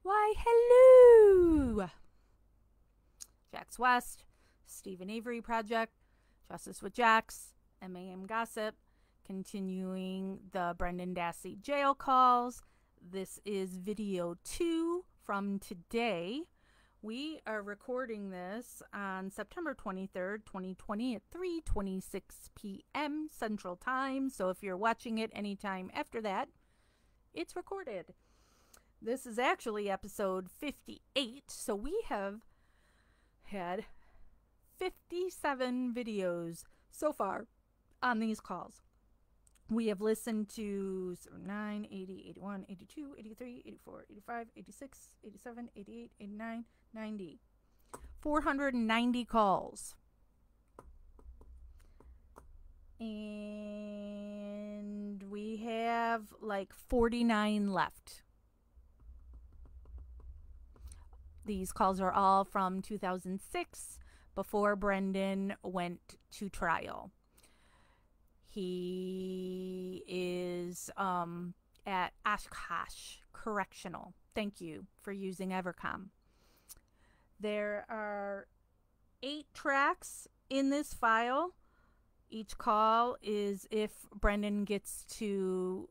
Why, hello! Jax West, Stephen Avery Project, Justice with Jax, MAM Gossip, continuing the Brendan Dassey jail calls. This is video 2 from today. We are recording this on September 23rd, 2020 at 3:26 p.m. Central Time. So if you're watching it anytime after that, it's recorded. This is actually episode 58. So we have had 57 videos so far on these calls. We have listened to 9, 80, 81, 82, 83, 84, 85, 86, 87, 88, 89, 90. 490 calls. And we have like 49 left. These calls are all from 2006, before Brendan went to trial. He is at Oshkosh Correctional. Thank you for using Evercom. There are 8 tracks in this file. Each call is, if Brendan gets to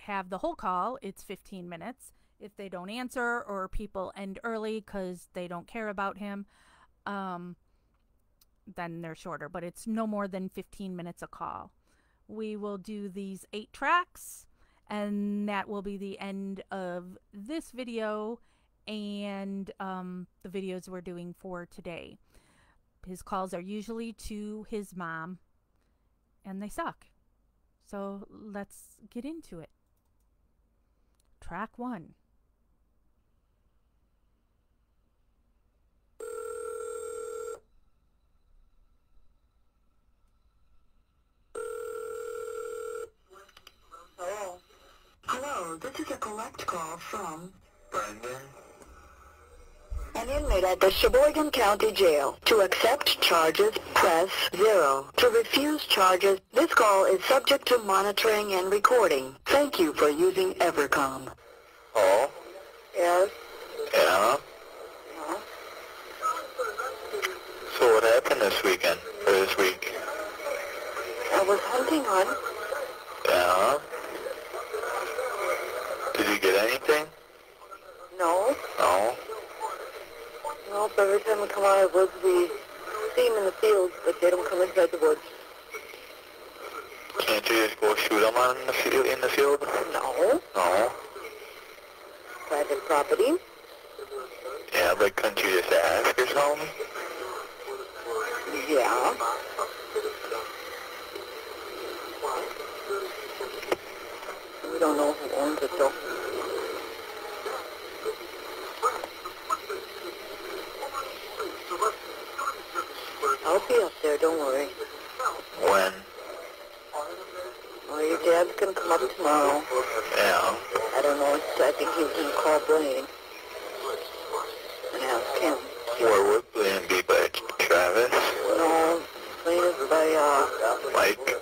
have the whole call, it's 15 minutes. If they don't answer or people end early because they don't care about him, then they're shorter, but it's no more than 15 minutes a call. We will do these 8 tracks, and that will be the end of this video and the videos we're doing for today. His calls are usually to his mom, and they suck. So let's get into it. Track 1. Hello, this is a collect call from Brendan? an inmate at the Sheboygan County Jail. To accept charges, press 0. To refuse charges, this call is subject to monitoring and recording. Thank you for using Evercom. Oh? Yes? Yeah? So what happened this weekend? Or this week? I was hunting on. Yeah? Did you get anything? No. No? Nope, every time we come out of the woods, we see them in the fields, but they don't come inside the woods. Can't you just go shoot them on the field, in the field? No. No? Private property. Yeah, but couldn't you just ask or something? Yeah. We don't know who owns it, though. I'll be up there, don't worry. When? Oh, your dad's gonna come up tomorrow. Yeah. I don't know, I think he's gonna call Blaine and ask him. Where would Blaine be, by Travis? No, Blaine is by, Mike?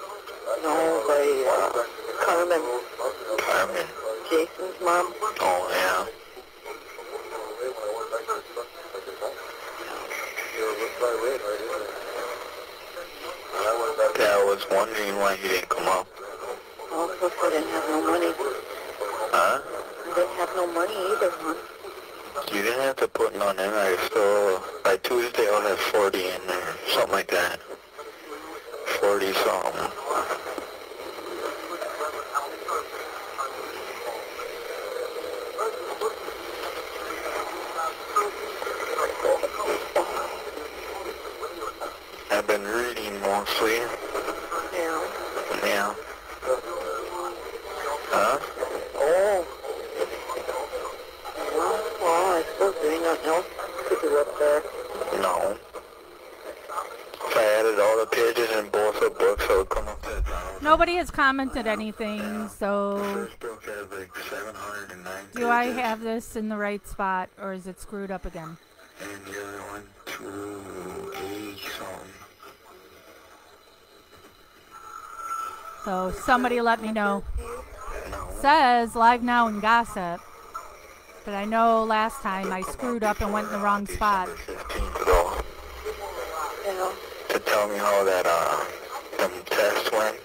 no, by, Carmen, Carmen? Jason's mom. Oh, yeah. Yeah, I was wondering why he didn't come up. Oh, plus I didn't have no money. Huh? I didn't have no money either, hon. You didn't have to put none in there, so by Tuesday I'll have 40 in there, something like that. 40 something. I've been reading mostly. Yeah. Yeah. Huh? Oh. Well, I suppose there ain't nothing else to do up there. No. If I added all the pages in both the books, I would come up to 1,000. Nobody has commented anything, so First book has like 709 do I pages, have this in the right spot, or is it screwed up again? and the other one, 280 something. So somebody let me know. No. Says live now in gossip. But I know last time I screwed up and went in the wrong spot. December 15th though. Yeah. To tell me how that, them tests went.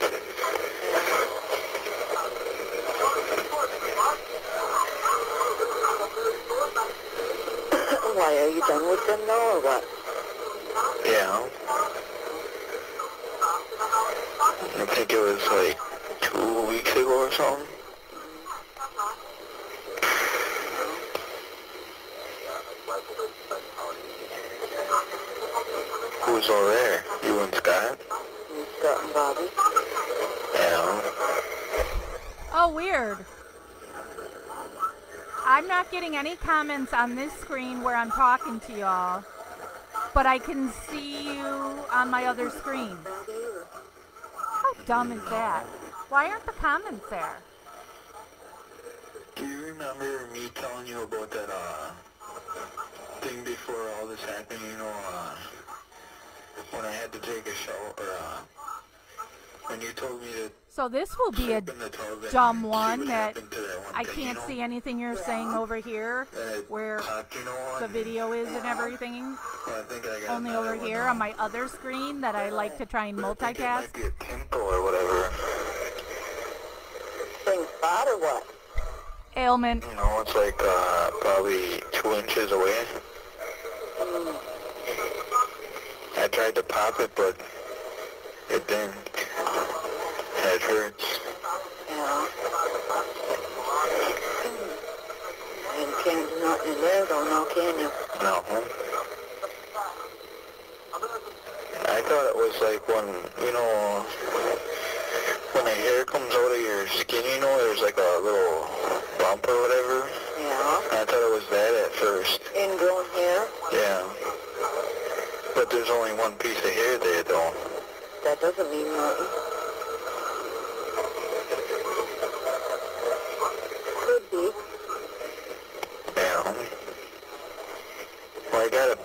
Why, are you done with them now or what? Yeah. I think it was like 2 weeks ago or something. Who's over there? You and Scott? Scott and Bobby. Yeah. Oh, weird. I'm not getting any comments on this screen where I'm talking to y'all, but I can see you on my other screen. How dumb is that? Why aren't the comments there? Do you remember me telling you about that, thing before all this happened, you know, when I had to take a shower, when you told me to So this will be a jump in the tub and dumb see one what that happened to that one I thing, can't you know? see anything you're saying over here where Popped, you know, the and video is and everything. I think I got Only another over one here now. on my other screen that I like to try and I think it multitask. might be a pimple or whatever. Thing spot or what? Ailment. You know, it's like, probably 2 inches away. I tried to pop it, but it didn't. It hurts. Yeah. And can't do nothing in there though, now can you? No. I thought it was like when, you know, when the hair comes out of your skin, you know, there's like a little bump or whatever. Yeah. I thought it was that at first. Ingrown hair? Yeah. But there's only one piece of hair there, though. That doesn't mean nothing. Could be. Yeah. Well, I got it.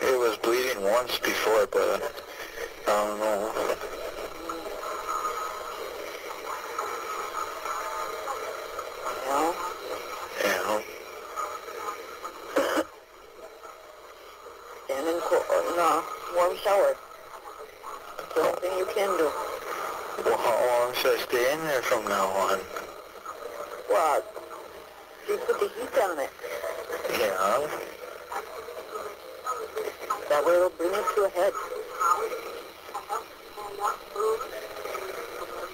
It was bleeding once before, but I don't know. Yeah. Yeah. Stand in warm shower. That's the only thing you can do. Well, how long should I stay in there from now on? Well, you put the heat on it. Yeah. That way it'll bring it to a head.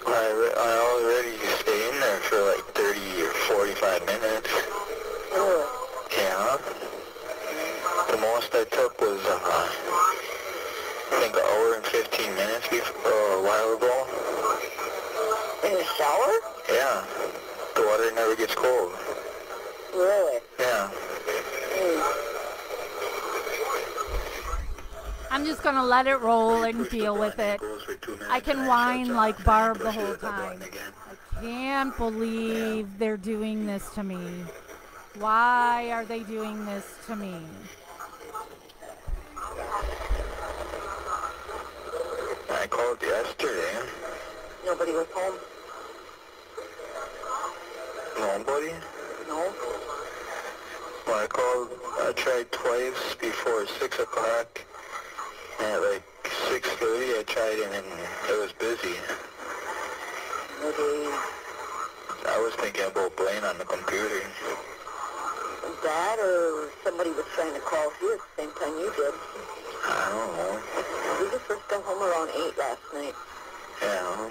I already stay in there for like 30 or 45 minutes. Really? Yeah. The most I took was, I think an hour and 15 minutes a while ago. In the shower? Yeah. The water never gets cold. Really? Yeah. I'm just going to let it roll and deal with it. I can whine like Barb the whole time. I can't believe they're doing this to me. Why are they doing this to me? I called yesterday. Nobody was home? Nobody? No? Well, I tried twice before 6 o'clock. And at like 6:30 I tried and it was busy. Maybe I was thinking about playing on the computer. that or somebody was trying to call you at the same time you did. I don't know. We just first got home around 8 last night. Yeah.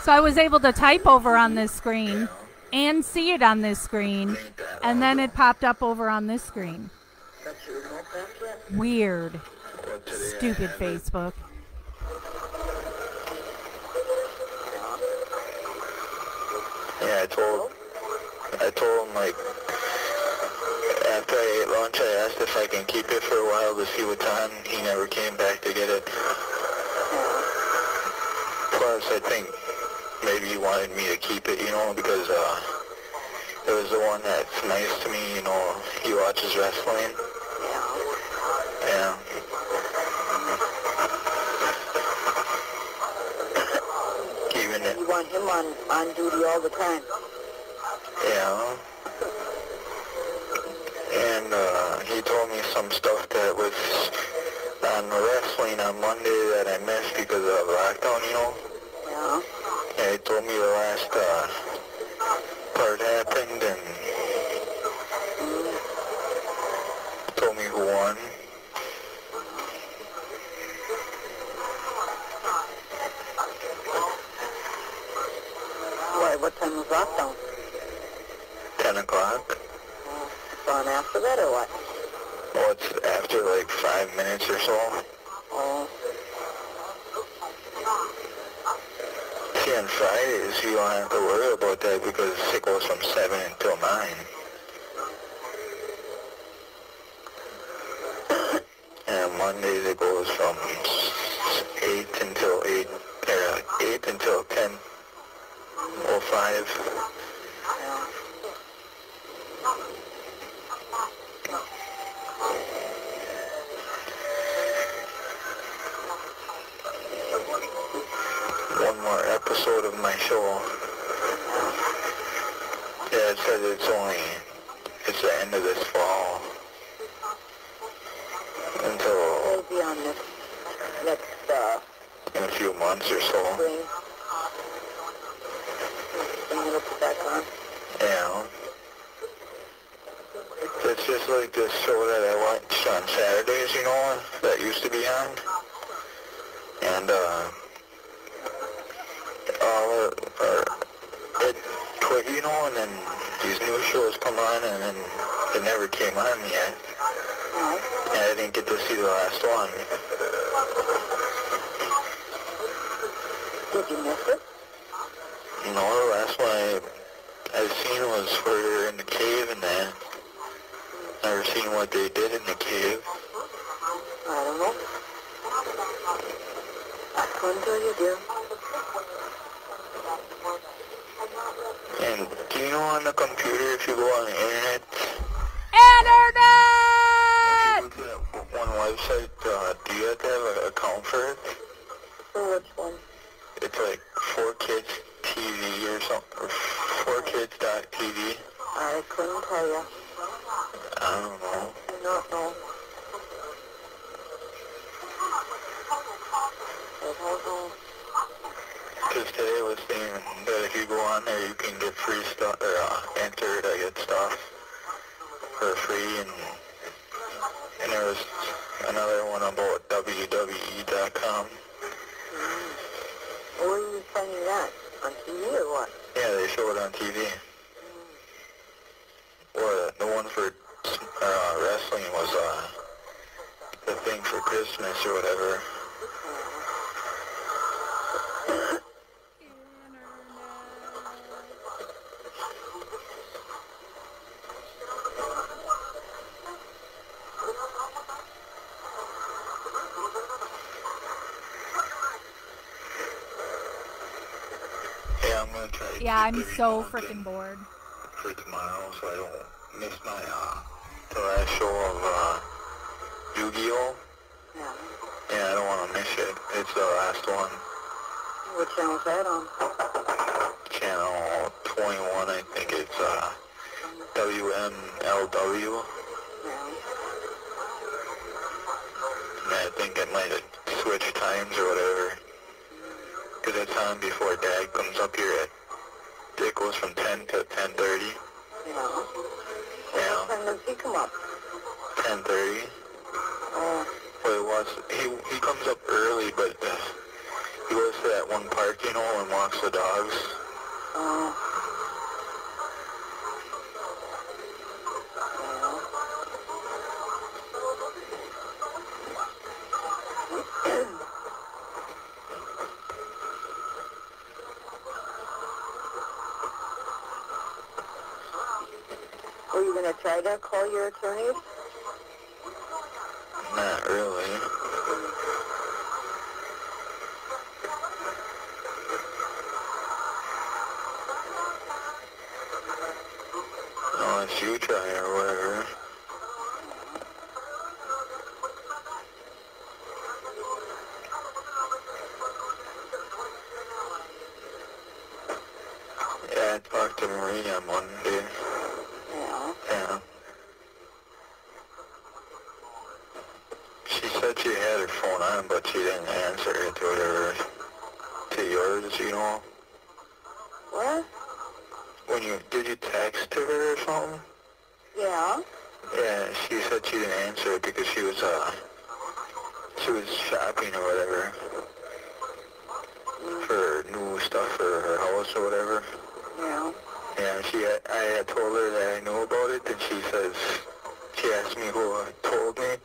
So I was able to type over on this screen and see it on this screen, and then it popped up over on this screen. Got your remote back yet? Weird. But today I Stupid have it. Facebook. Yeah, I told him, like, after I ate lunch, I asked if I can keep it for a while to see what's on. He never came back to get it. Plus, I think maybe he wanted me to keep it, you know, because It was the one that's nice to me, you know, he watches wrestling. Yeah. Yeah. Even it. You want him on duty all the time. Yeah. And he told me some stuff that was on wrestling on Monday that I missed because of lockdown, you know. Yeah. Yeah, he told me the last part happened and told me who won. What time was lockdown? 10 o'clock. On after that or what? Well, it's after like 5 minutes or so. Oh. See, on Fridays, you don't have to worry about that because it goes from 7 until 9. And Mondays it goes from 8 until 8, or 8 until 10:05. Yeah. One more episode of my show. Yeah, it says it's the end of this fall. Until We'll be on this next in a few months or so. spring. Spring it'll be back on. Yeah. It's just like this show that I watch on Saturdays, you know, that used to be on. And it quit, you know, and then these new shows come on, and then it never came on yet. No. And I didn't get to see the last one. Did you miss it? No, the last one I've seen was where they're in the cave and that. Never seen what they did in the cave. I don't know. I couldn't tell you, dear. And do you know on the computer, if you go on the internet, Internet! if you go to that one website, do you have to have an account for it? For which one? It's like 4Kids TV or something, or 4Kids.tv. I couldn't tell you. I don't know. I do not know. I don't know. Because today was saying that if you go on there, you can get free stuff, or enter to get stuff for free, and there was another one about WWE.com. Where are you sending that? On TV or what? Yeah, they show it on TV. Or the one for wrestling was the thing for Christmas or whatever. Yeah, I'm gonna try to Yeah, keep I'm every so content freaking bored. for tomorrow so I don't miss my the last show of Yu-Gi-Oh! Yeah. Yeah, I don't want to miss it. It's the last one. What channel's that on? Channel 21, I think it's WMLW. Yeah. And I think it might have switched times or whatever. Because it's on before Dad comes up here it goes from 10 to 10:30. Yeah. Yeah, What time does he come up? 10:30. Oh. Well, it was, he comes up early, but he goes to that one park, you know, and walks the dogs. Oh. Were you going to try to call your attorneys? Not really. unless you try or whatever. Yeah, I talked to Marie on Monday. Yeah. Yeah. She said she had her phone on, but she didn't answer it to whatever. To yours, you know. What? Did you text to her or something? Yeah. Yeah, she said she didn't answer it because she was shopping or whatever. For new stuff for her house or whatever. Yeah. Yeah, I had told her that I knew about it, and she asked me who told me,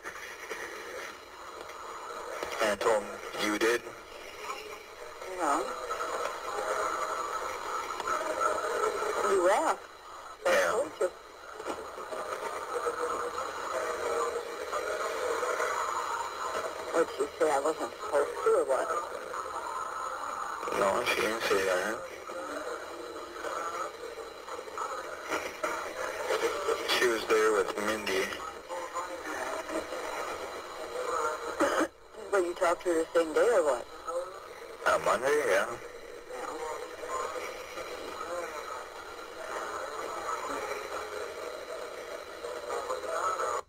and I told them you did. Yeah. You asked. I Yeah. told you. What'd she say? I wasn't supposed to or what? No, she didn't say that. She was there with Mindy. But you talked to her the same day or what? On Monday, yeah.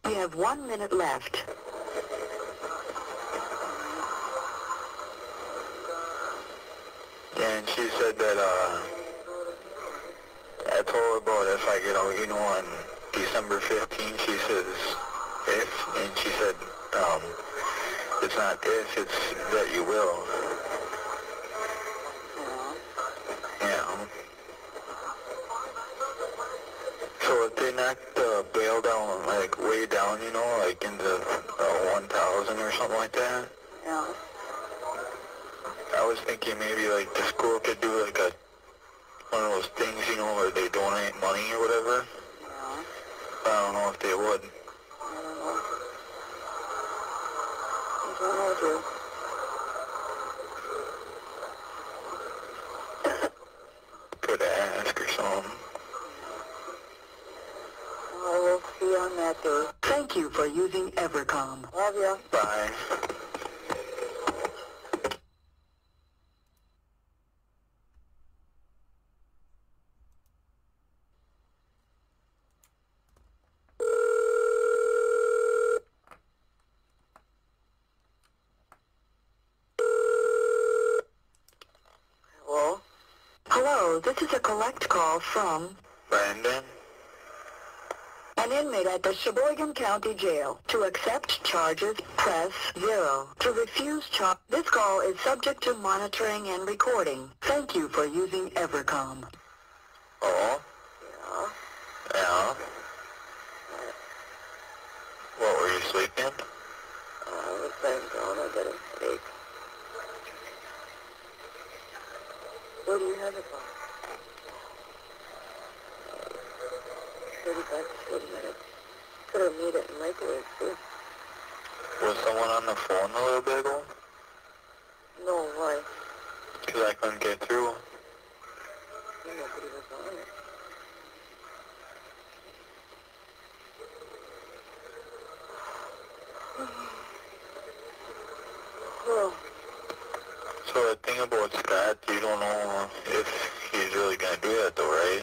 We have 1 minute left. And she said that, I told her about if I get out, you know, on December 15th, she says, if, and she said, it's not if, it's that you will. Yeah. So if they knock the bail down, like, way down, you know, like into 1,000 or something like that, Yeah. I was thinking maybe, like, the school could do, like, one of those things, you know, where they donate money or whatever. Yeah. I don't know if they would. I don't know. I don't know, dear. Could ask or something. I will see you on that day. Thank you for using Evercom. Love ya. Bye. Hello? Hello, this is a collect call from Brandon? an inmate at the Sheboygan County Jail. To accept charges, press 0. To refuse charge, this call is subject to monitoring and recording. Thank you for using Evercom. Oh? Yeah? Yeah? What, were you sleeping? I was laying down. I got a headache. What do you have it for? 35 to 40 minutes. Could have made it in microwave, too. Was someone on the phone a little bit ago? No, why? Because I couldn't get through. Nobody was on it. Oh, So the thing about Scott, you don't know if he's really going to do that though, right?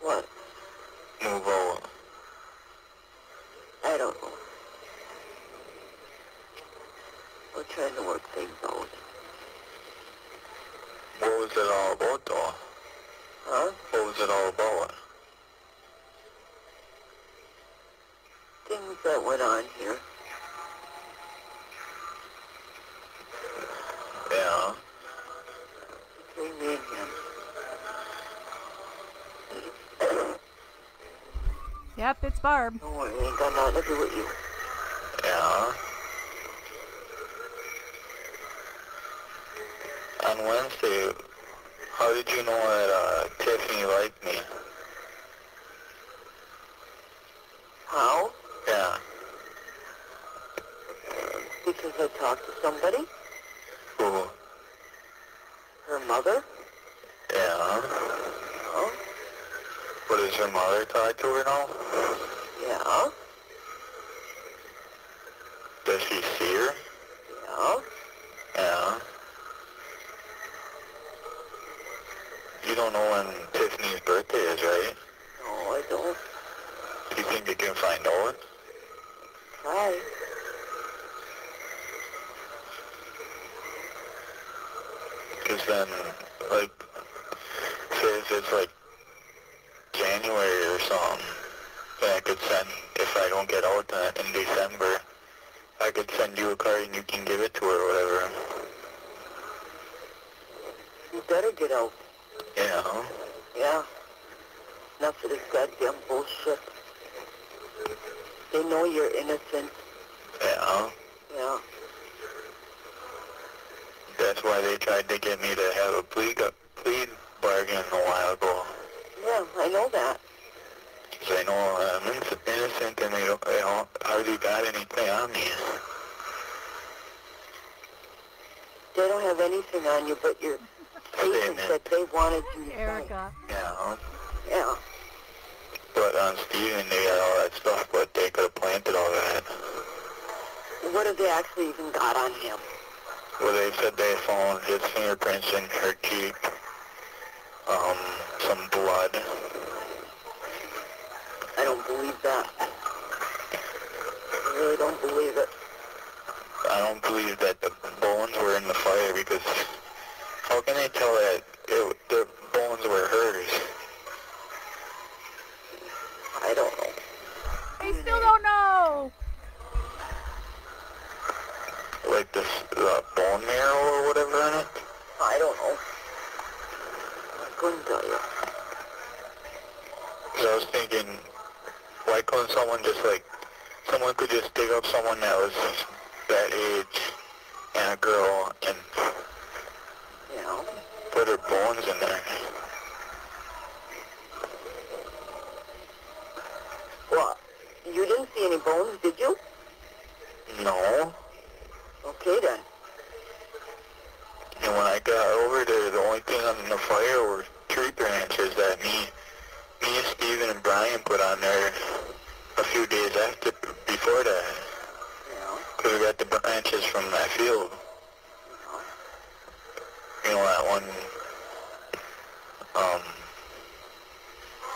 what? Move out. I don't know. We're trying to work things out. What was it all about though? Huh? What was it all about? Things that went on here. Yeah. Between me and him. Yep, it's Barb. Don't worry, ain't got nothing to do with you. Yeah. On Wednesday, how did you know that Tiffany liked me? How? Yeah. Because I talked to somebody? Who? Her mother? Yeah. Oh? What Does her mother talk to her now? Yeah. Does she see her? Yeah. Yeah. You don't know when Tiffany's birthday is, right? No, I don't. Do you think you can find out? Try. Because then, like, say if it's like January or something, then I could send, if I don't get out in December, I could send you a card and you can give it to her or whatever. You better get out. Yeah. Yeah. Enough of this goddamn bullshit. They know you're innocent. Yeah. Yeah. That's why they tried to get me to have a plea bargain a while ago. Yeah, I know that. Because I know I'm innocent and they don't hardly got anything on me. They don't have anything on you but your statement that they wanted you to say. Erica. Yeah. Yeah. But on Steven, they got all that stuff, but they could have planted all that. What have they actually even got on him? Well, they said they found his fingerprints in her cheek, some blood. I don't believe that. I really don't believe it. I don't believe that the bones were in the fire because how can they tell that the bones were hers? I don't know. I still don't know. Like the bone marrow or whatever in it? I don't know. I couldn't tell you. 'Cause I was thinking, why couldn't someone could just dig up someone that was that age and a girl and You know? put her bones in there. What? You didn't see any bones, did you? No. Okay then. And when I got over there, the only thing on the fire were tree branches that me, Steven, and Brian put on there a few days before that. Yeah. Because we got the branches from that field. You know,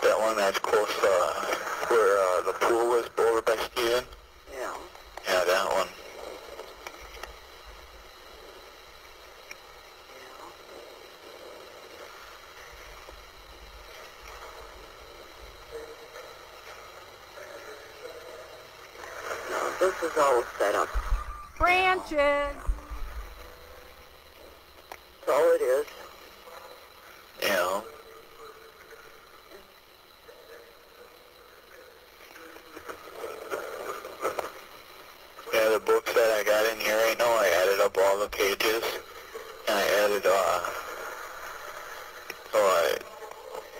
that one that's close to where the pool was over by Steven. Yeah. Yeah, that one. No, this is all set up. Branches. That's all it is. You know. Yeah, the books that I got in here right now, I added up all the pages, and I added,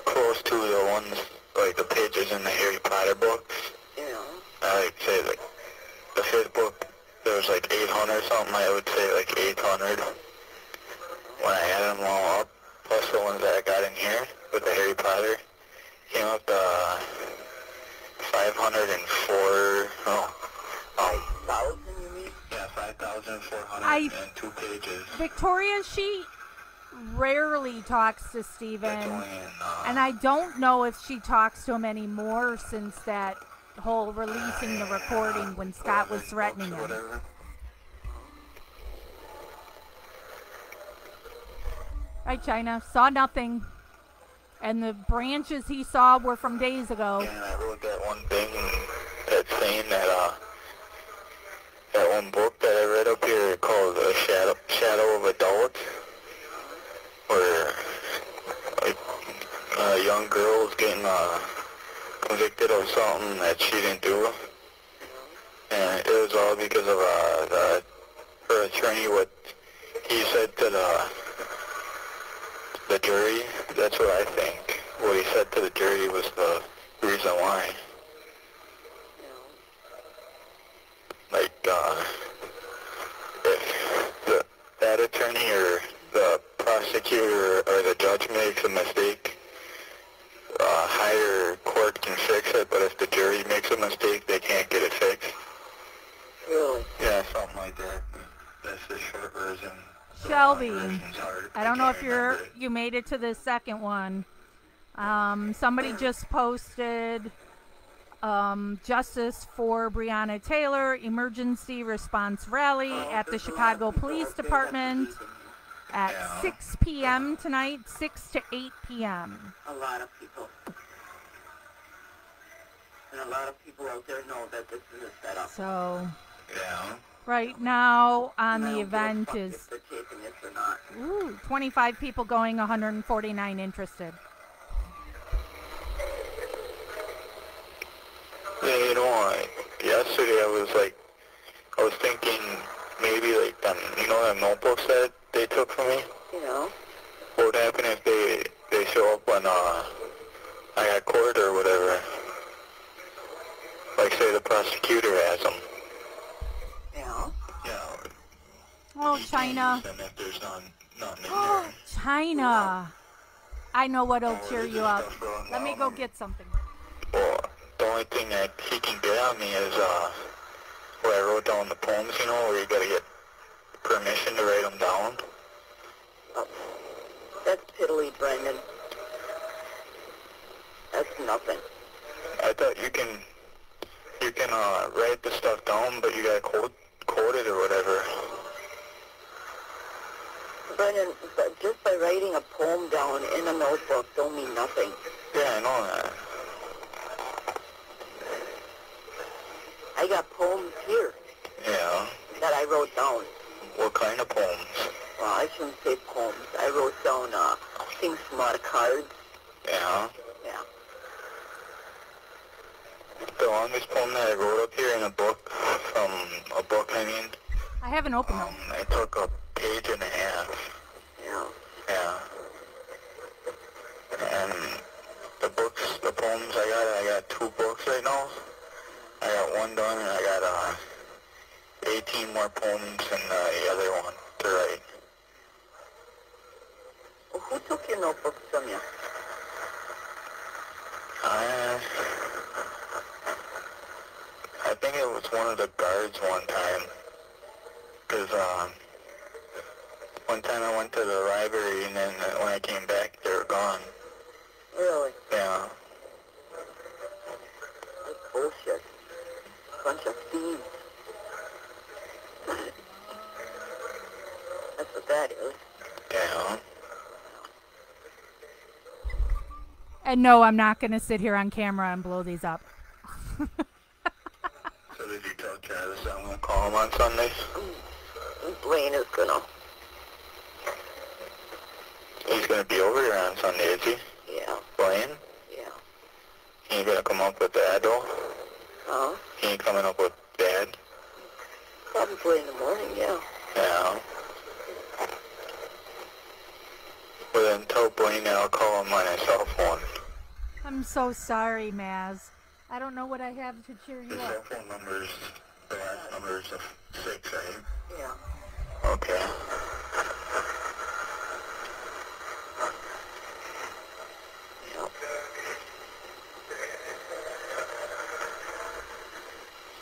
close to the ones, like the pages in the Harry Potter books. Yeah. I like say, like, the fifth book, there was like 800 something, I would say like 800. When I added them all up, plus the ones that I got in here with the Harry Potter, came up to 504, 5,000, you mean? yeah, 5,402 pages. Victoria, she rarely talks to That's Steven. only in, And I don't know if she talks to him anymore since that whole releasing the recording when Scott was threatening him. whatever. Right, China. Saw nothing. And the branches he saw were from days ago. And I wrote that one thing that's saying that, that one book that I read up here called Shadow of a Doubt, where like, a young girl was getting convicted of something that she didn't do. And it was all because of her attorney, what he said to the jury. That's what I think. What he said to the jury was the reason why. Like, if that attorney or the prosecutor or the judge makes a mistake, higher mistake, they can't get it fixed. Really? Yeah, something like that. That's the short version. Shelby, The long version's hard. I don't know can't if remember it. you made it to the second one. Somebody just posted Justice for Breonna Taylor emergency response rally at the Chicago Police Department at 6 p.m. tonight, 6 to 8 p.m. A lot of people. And a lot of people out there know that this is a setup. So Yeah. right now on And I the don't give a event fuck is if they're taping this or not. 25 people going, 149 interested. Yeah, you know, yesterday I was thinking maybe like them, you know, them notebooks that they took from me? You know? What would happen if they show up when I got court or whatever? Like say the prosecutor has them. Yeah. Yeah. Oh, China. And if there's nothing in there. China. I know what'll Oh, cheer is you there up. stuff going Let me on? go get something. Well, the only thing that he can get on me is where I wrote down the poems, you know, where you gotta get permission to write them down. Oh, that's piddly, Brendan. That's nothing. I thought you can write the stuff down, but you gotta quote it or whatever. Brendan, but just by writing a poem down in a notebook don't mean nothing. Yeah, I know that. I got poems here Yeah. that I wrote down. What kind of poems? Well, I shouldn't say poems. I wrote down things from out of cards. Yeah. Yeah. The longest poem that I wrote up here in a book, I haven't opened them. I took a page and a half. Yeah. Yeah. And the poems I got 2 books right now. I got one done and I got 18 more poems in the other one to write. Well, who took your notebooks from you? I think it was one of the guards one time. Because one time I went to the library and then when I came back they were gone. Really? Yeah. That's bullshit. Bunch of thieves. That's what that is. Yeah. And no, I'm not going to sit here on camera and blow these up. So did you tell Travis I'm going to call him on Sunday? Blaine is gonna. He's going to be over here on Sunday, is he? Yeah. Blaine? Yeah. He ain't going to come up with Dad, though? Huh? He ain't coming up with Dad? Probably in the morning, yeah. Yeah. Well then tell Blaine that I'll call him on his cell phone. I'm so sorry, Maz. I don't know what I have to cheer you His cell up. phone number is, the last number is 6, right? Yeah. Okay. Yeah.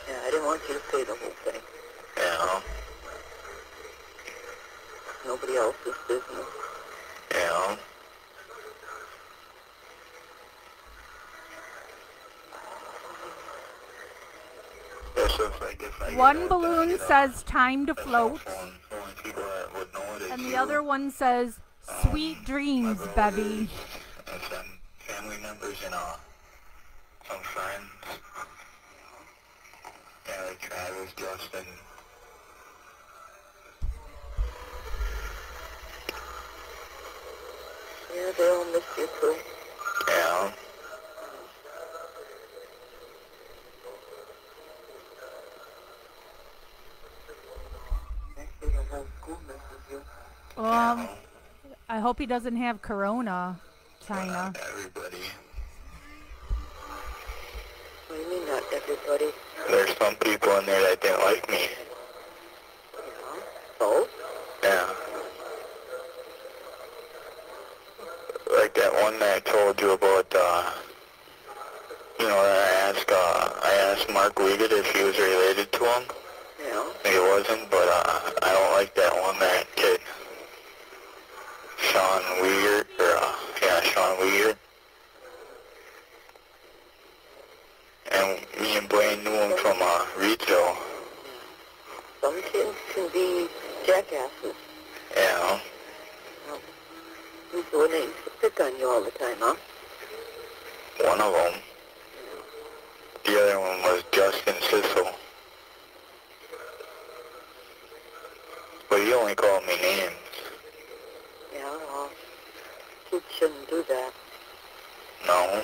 Yeah, I didn't want you to say the whole thing. Yeah. Nobody else's business. Yeah. One balloon says time to float, and the other one says sweet dreams, Bevy. And some family members and some friends. Yeah, like Travis, Justin. Yeah, they all miss you too. Yeah. Actually, the whole school misses you. I hope he doesn't have corona, China. Not everybody. What do you mean, not everybody? There's some people in there that didn't like me. Yeah. So? Yeah. Like that one that I told you about, You know, I asked Mark Wiegand if he was related to him. Yeah. He wasn't, but I don't like that one, that kid. Sean Wiegand, Sean Wiegand. And me and Blaine knew him from Reedsville. Some kids can be jackasses. Yeah. Who's the one that used to pick on you all the time, huh? One of them. The other one was Justin Sissel. But he only called me names. Yeah, well, kids shouldn't do that. No.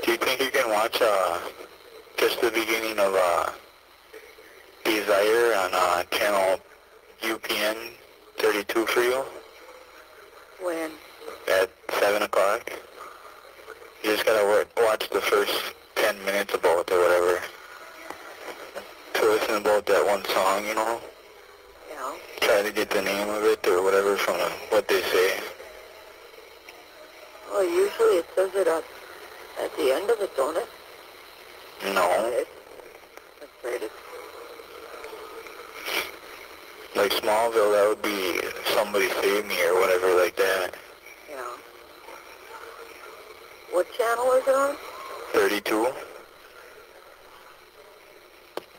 Do you think you can watch just the beginning of Desire on channel UPN 32 for you? When? At 7 o'clock? You just gotta watch the first 10 minutes about it or whatever. To listen about that one song, you know? Yeah. Try to get the name of it or whatever from what they say. Well, usually it says it at the end of it, don't it? No. That's right. Like Smallville, that would be Somebody Save Me or whatever like that. Yeah. What channel is it on? 32.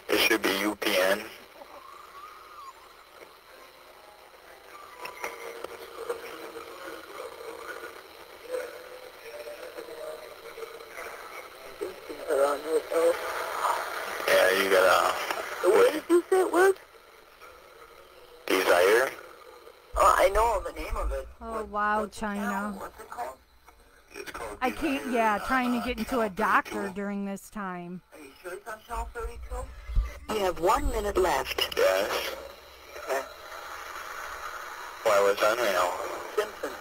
It should be UPN. These are on there, though. Yeah, you gotta... What did you say it was? Desire? Oh, I know the name of it. Oh, wow, China. What's it called? It's called I can't, yeah, trying to get into a doctor during this time. Are you sure it's on channel 32? You have 1 minute left. Yes. Okay. Why was on right now? Simpson.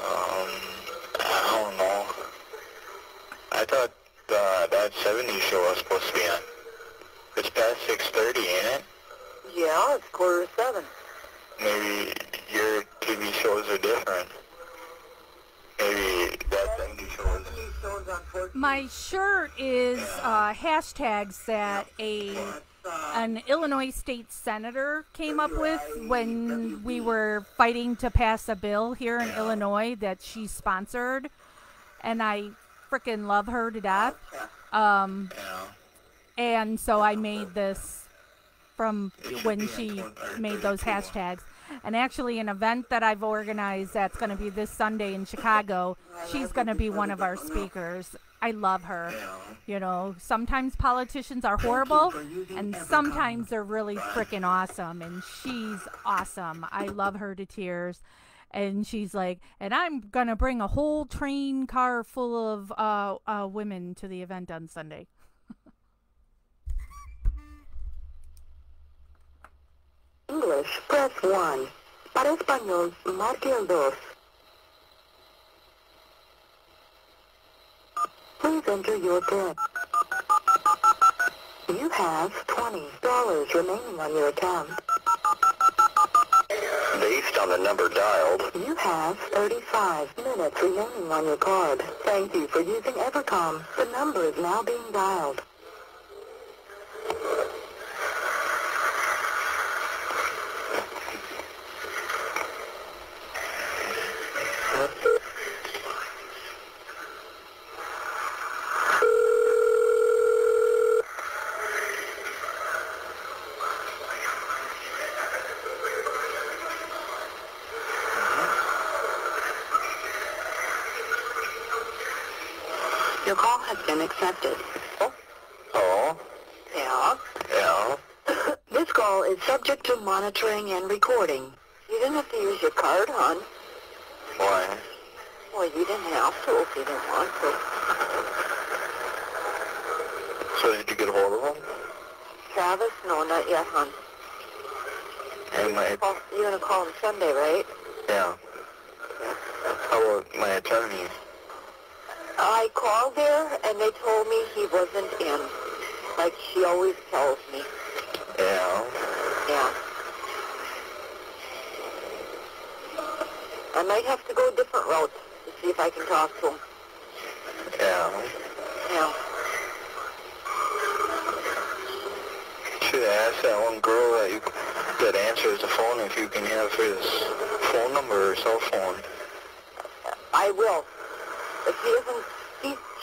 I don't know. I thought that 70s show was supposed to be on. It's past 6:30, ain't it? Yeah, it's 6:45. Maybe your TV shows are different. Maybe that 70s show is... My shirt is hashtags that an Illinois state senator came up with when we were fighting to pass a bill here in Illinois that she sponsored, and I freaking love her to death. And so I made this from when she made those hashtags. And actually an event that I've organized that's going to be this Sunday in Chicago, she's going to be one of our speakers. I love her. You know, sometimes politicians are horrible and sometimes they're really freaking awesome. And she's awesome. I love her to tears. And she's like, and I'm going to bring a whole train car full of women to the event on Sunday. English, press 1. Para español, marque el 2. Please enter your PIN. You have $20 remaining on your account. Based on the number dialed, You have 35 minutes remaining on your card. Thank you for using Evercom. The number is now being dialed. Your call has been accepted. oh, Yeah. yeah. This call is subject to monitoring and recording. You didn't have to use your card, hon. Why? Well, you didn't have to if you didn't want to. So did you get a hold of him? Travis? No, not yet, hon. And my, You're going to call him Sunday, right? yeah. How about my attorney? I called there, and they told me he wasn't in. Like, She always tells me. Yeah. Yeah. I might have to go a different route to see if I can talk to him. Yeah. Yeah. Should ask that one girl that answers the phone if you can have his phone number or cell phone. I will. If he doesn't,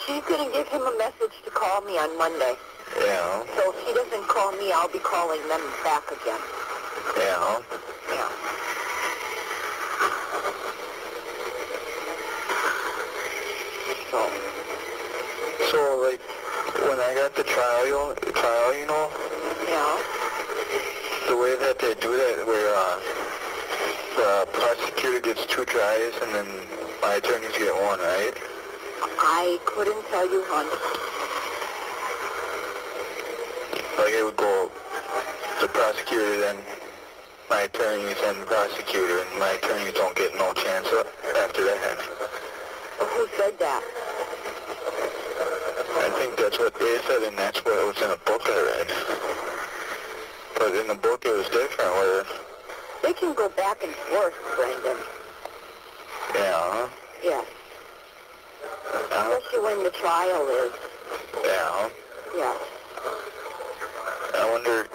she's going to give him a message to call me on Monday. Yeah. So if he doesn't call me, I'll be calling them back again. Yeah. Yeah. So like, when I got the trial, you know, Yeah. the way that they do that, where the prosecutor gets 2 tries and then my attorneys get 1, right? I couldn't tell you, hon. Like it would go the prosecutor, then my attorneys, and the prosecutor, and my attorneys don't get no chance after that. Who said that? I think that's what they said, and that's what was in a book I read. But in the book it was different, where... They can go back and forth, Brendan. Yeah. Yes. Especially when the trial is. Yeah. Yes. I wonder,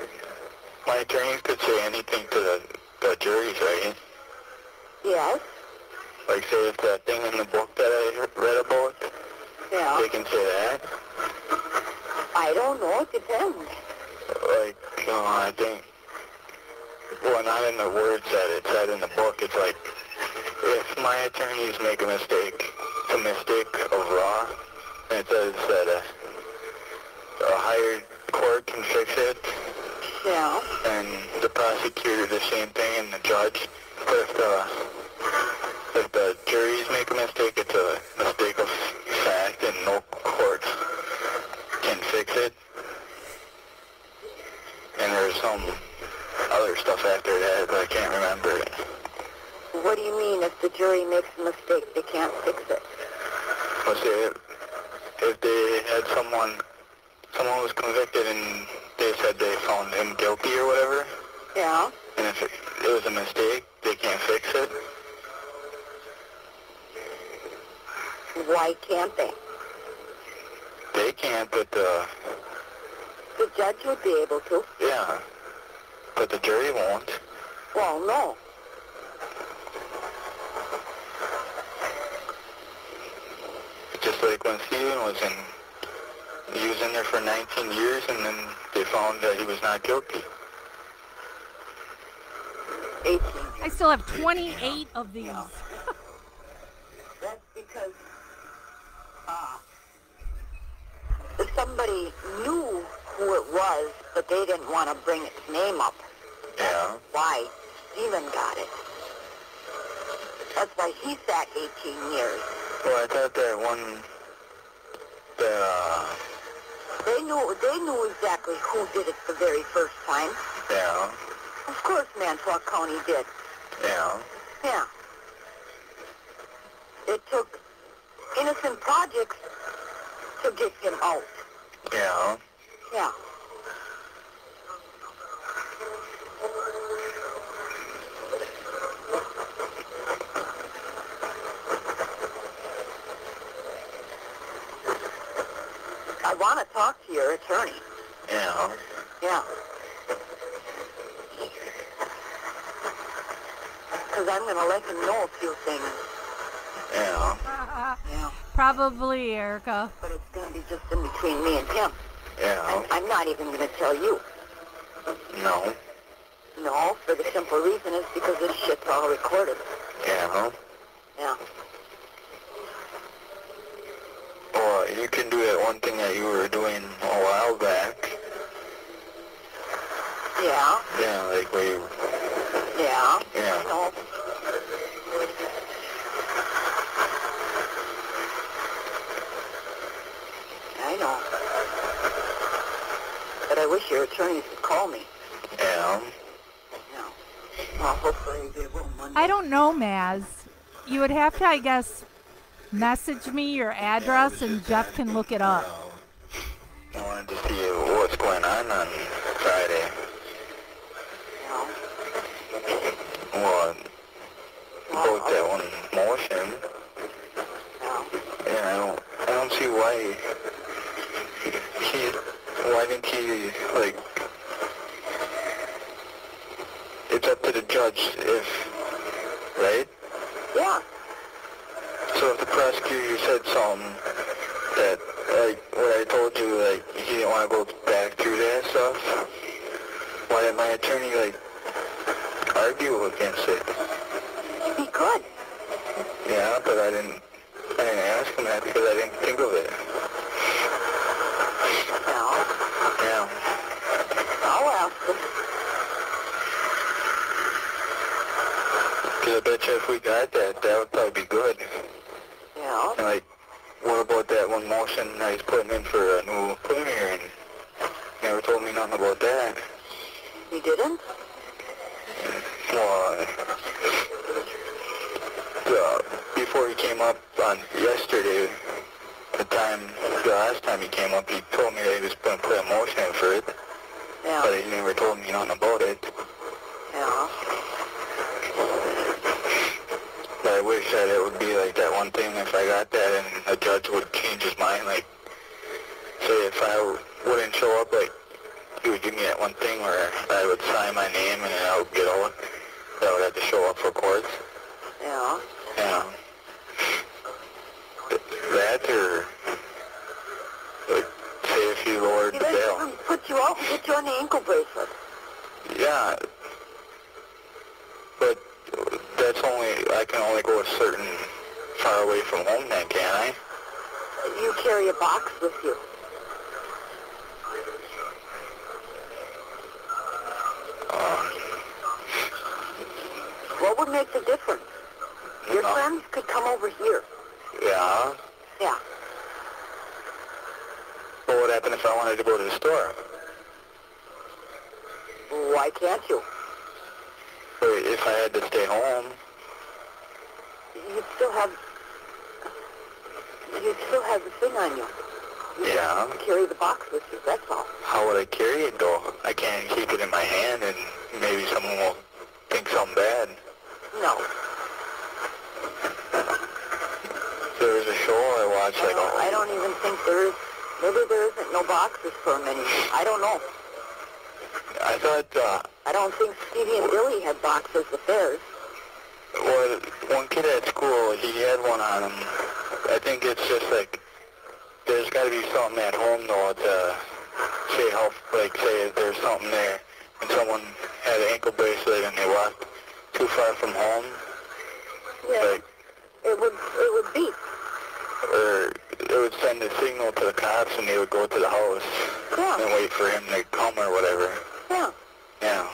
my attorneys could say anything to the juries, right? Yes. Like, say if that thing in the book that I read about, Yeah. they can say that. I don't know. It depends. Like, I think, well, not in the words that it said in the book, it's like, if my attorneys make a mistake, it's a mistake of law, and it says that a higher court can fix it, Yeah. and the prosecutor the same thing, and the judge. But if the juries make a mistake, it's a mistake of fact, and no court can fix it. And there's some other stuff after that, but I can't remember it. What do you mean if the jury makes a mistake, they can't fix it? Let's say if they had someone was convicted and they said they found him guilty or whatever, Yeah. and if it was a mistake, they can't fix it. Why can't they? They can't, but The judge would be able to. yeah, but the jury won't. Well, no. Just like when Steven he was in there for 19 years, and then they found that he was not guilty. 18. I still have 28 of these. That's because somebody knew who it was, but they didn't want to bring its name up. Yeah. Why Stephen got it. That's why he sat 18 years. Well, I thought that one, They knew exactly who did it the very first time. yeah, Of course Mantua County did. yeah, Yeah. It took Innocent Projects to get him out. yeah. Yeah. I want to talk to your attorney. Yeah. Yeah. Because I'm going to let him know a few things. Yeah. Yeah. Probably, Erica. But it's going to be just in between me and him. Yeah. I'm not even going to tell you. No. No, for the simple reason is because this shit's all recorded. Yeah. Yeah. Well, you can do that one thing that you were doing a while back. Yeah. Yeah, like where you... Yeah. Yeah. No. I know. But I wish your attorneys would call me. Yeah. Yeah. Well, hopefully they will Monday. I don't know, Maz. You would have to, I guess, message me your address and Jeff can look it up. No, I wanted to see what's going on Friday. No. Well, about that one motion. No. Yeah, I don't see why why didn't he, like, it's up to the judge right? Yeah. So if the prosecutor said something that, like, what I told you, like, he didn't want to go back through that stuff, why didn't my attorney, like, argue against it? He could. Yeah, but I didn't ask him that because I didn't think of it. No. Yeah. I'll ask him. Because I bet you if we got that, that would probably be good. Yeah. And, like, what about that one motion that he's putting in for a new premier, and never told me nothing about that. He didn't? Well, before he came up on yesterday, the last time he came up, he told me that he was going to put a motion in for it, Yeah. but he never told me nothing about it. Yeah. But I wish that it would be like that one thing if I got that and a judge would change his mind, like, say if I wouldn't show up, like, he would give me that one thing where I would sign my name and then I would get out. I would have to show up for court. Yeah. Yeah. That or, like, say if you lowered He the let bail. him put you out and get you on the ankle bracelet. Yeah. But I can only go a certain far away from home then, can't I? You carry a box with you. What would make the difference? Your friends could come over here. Yeah. Yeah. But what happened if I wanted to go to the store? Why can't you? But if I had to stay home, You'd still have the thing on you. You yeah. carry the box with you, that's all. How would I carry it though? I can't keep it in my hand and maybe someone will think something bad. No. There was a show I watched, like, I don't even think there is. Maybe there isn't no boxes for them anymore. I don't know. I thought, I don't think Stevie and Billy had boxes with theirs. well, one kid at school, he had one on him. I think it's just like, there's got to be something at home though to say how, like, say if there's something there and someone had an ankle bracelet and they walked too far from home. Yeah. Like, It would be. or it would send a signal to the cops and they would go to the house Yeah. and wait for him to come or whatever. Yeah. Yeah.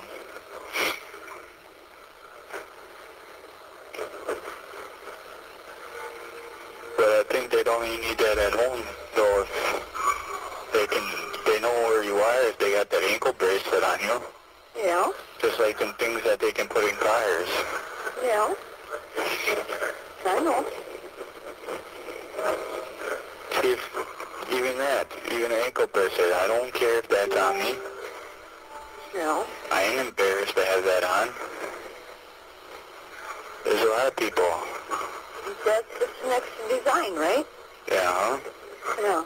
But I think they don't even need that at home, though, if they know where you are if they got that ankle bracelet on you. Yeah. Just like them things that they can put in cars. Yeah. I know. See, if even an ankle bracelet, I don't care if that's on me. Yeah. I ain't embarrassed to have that on. There's a lot of people. That's just an extra design, right? Yeah. Yeah.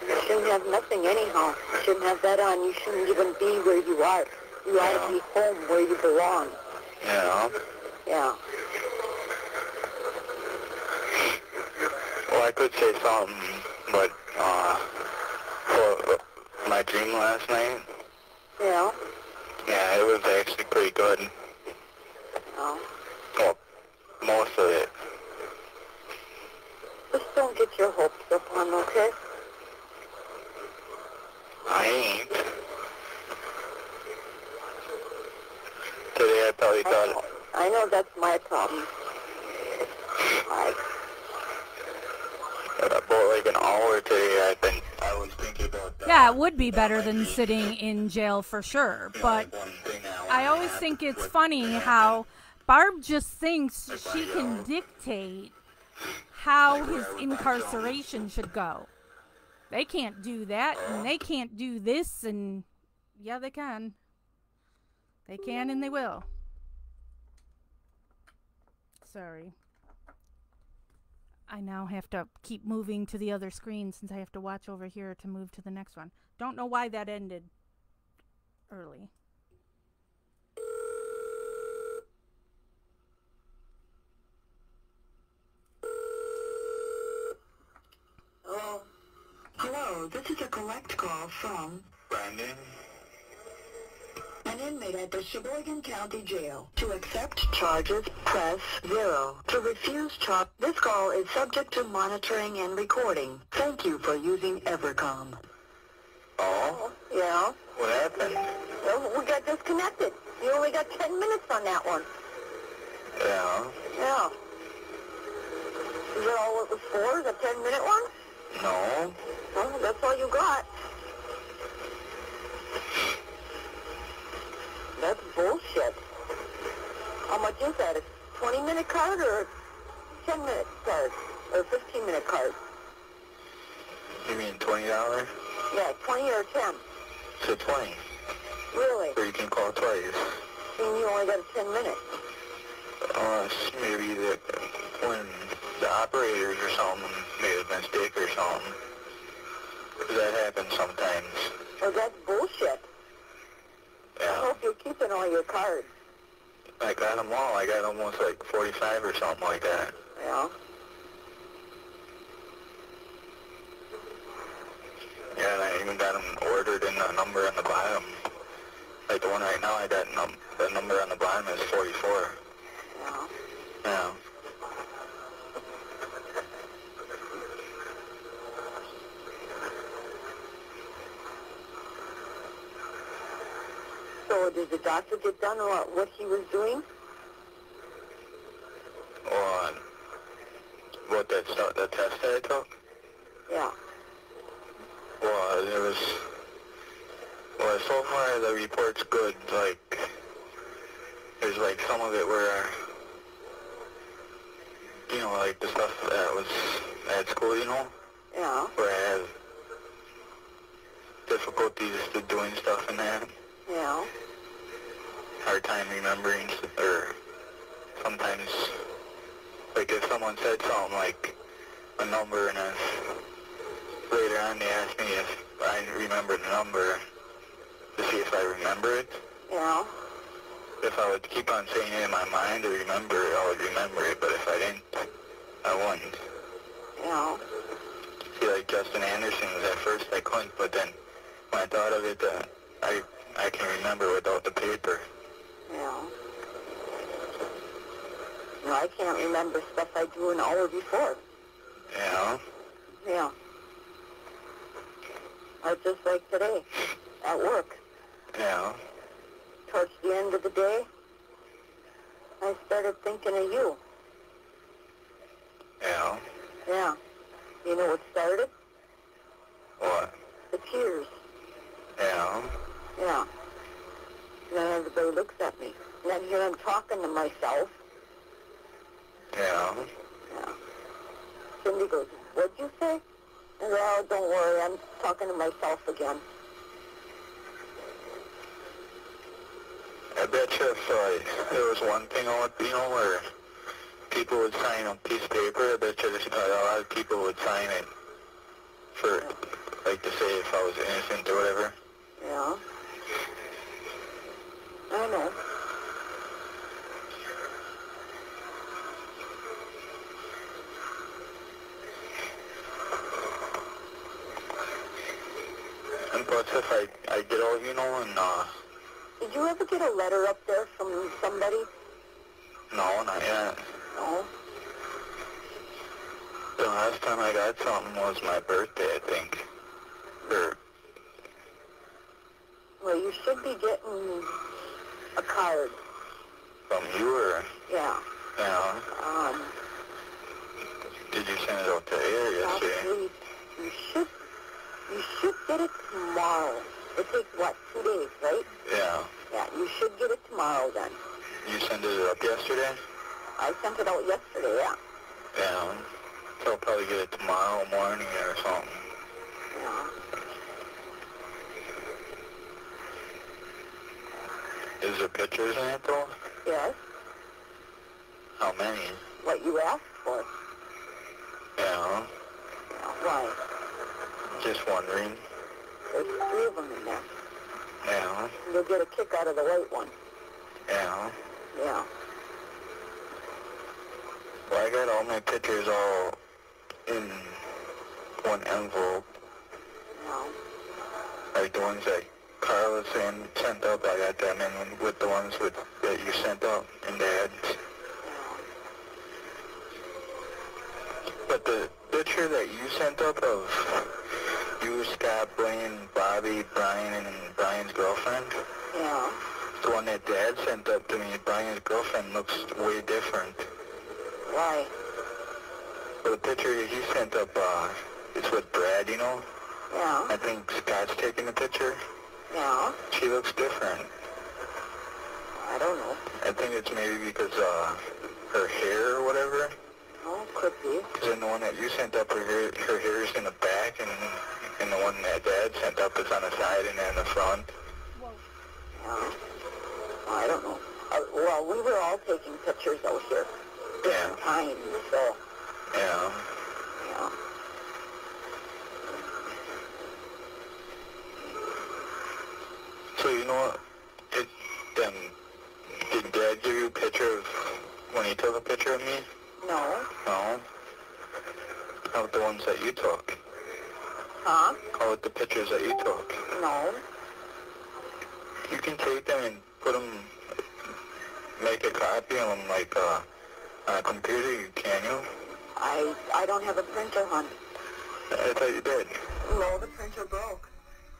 You shouldn't have nothing anyhow. You shouldn't have that on. You shouldn't even be where you are. You ought to be home where you belong. Yeah. Yeah. Well, I could say something, but, for my dream last night, Yeah. yeah, it was actually pretty good. Oh. Well, most of it. Just don't get your hopes up on, okay? I ain't. Today I probably thought, I know that's my problem. about like an hour today, I was thinking about that. Yeah, it would be better than sitting in jail for sure. But One thing I always think it's funny how Barb just thinks she can dictate how his incarceration should go. They can't do that, and they can't do this, and yeah, they can. They can and they will. Sorry. I now have to keep moving to the other screen since I have to watch over here to move to the next one. Don't know why that ended early. Hello, this is a collect call from Brandon? an inmate at the Sheboygan County Jail. To accept charges, press 0. To refuse charge, this call is subject to monitoring and recording. Thank you for using Evercom. Oh? Yeah? What happened? Well, we got disconnected. You only got 10 minutes on that one. Yeah. Yeah. Is that all it was for, the 10-minute one? No. Well, that's all you got. That's bullshit. How much is that? A 20-minute card or a 10-minute card? Or a 15-minute card? You mean $20? Yeah, 20 or 10. So 20. Really? So you can call twice. And you only got a 10-minute. Maybe when the operators or something made a mistake or something. 'Cause that happens sometimes. Well, that's bullshit. I Yeah. hope you're keeping all your cards. I got them all. I got almost like 45 or something like that. Yeah. Yeah, and I even got them ordered in the number on the bottom. Like the one right now, I got the number on the bottom is 44. Yeah. Yeah. So did the doctor get done what he was doing? On what that test that I took? Yeah. Well, so far the report's good. Like, there's like some of it where, you know, like the stuff that was at school, you know, Yeah. where I have difficulties to doing stuff in that, Yeah. hard time remembering, or sometimes, like if someone said something like a number and later on they asked me if I remember the number to see if I remember it. Yeah. If I would keep on saying it in my mind to remember it, I would remember it, but if I didn't, I wouldn't. Yeah. See, like Justin Anderson was at first I couldn't, but then when I thought of it, I can remember without the paper. Yeah. No, I can't remember stuff I do an hour before. Yeah. Yeah. Or just like today, at work. Yeah. Towards the end of the day, I started thinking of you. Yeah. Yeah. You know what started? What? The tears. Yeah. Yeah. And then everybody looks at me. And then here I'm talking to myself. Yeah. Yeah. Cindy goes, what'd you say? And well, don't worry, I'm talking to myself again. I bet you if there was one thing on, you know, where people would sign a piece of paper, I bet you a lot of people would sign it for, like, to say if I was innocent or whatever. Yeah. I know. And plus, if I get out, you know, and, Did you ever get a letter up there from somebody? no, not yet. No. The last time I got something was my birthday, I think. Or, Well, you should be getting a card. from you, or, Yeah. you know, did you send it out today or yesterday? Possibly you should get it tomorrow. It takes, what, 2 days, right? Yeah. Yeah, you should get it tomorrow then. You sent it up yesterday? I sent it out yesterday, yeah. Yeah. So I'll probably get it tomorrow morning or something. Yeah. Is there pictures in it though? Yes. How many? What you asked for. Yeah. Yeah. Why? Just wondering. There's 3 of them in there. Yeah. You'll get a kick out of the white one. Yeah. Yeah. Well, I got all my pictures all in one envelope. No. Like the ones that Carla sent up, I got them in with the ones that you sent up and Dad's. But the picture that you sent up of you, Scott, Blaine, Bobby, Brian, and Brian's girlfriend, Yeah. the one that Dad sent up to me, Brian's girlfriend looks way different. Why? But the picture that he sent up, it's with Brad, you know? Yeah. I think Scott's taking the picture. Yeah. She looks different. I don't know. I think it's maybe because, her hair or whatever. Oh, could be. Because in the one that you sent up, her hair is in the back, and the one that Dad sent up is on the side and in the front. Yeah. I don't know. Well, we were all taking pictures out here. Different times, so. Yeah. Yeah. So you know what? Did Dad give you a picture of when he took a picture of me? No. No. How about the ones that you took? Huh? How about the pictures that you took? No. You can take them and put them, make a copy of them like on a computer, can you? I don't have a printer, hon. I thought you did. No, the printer broke.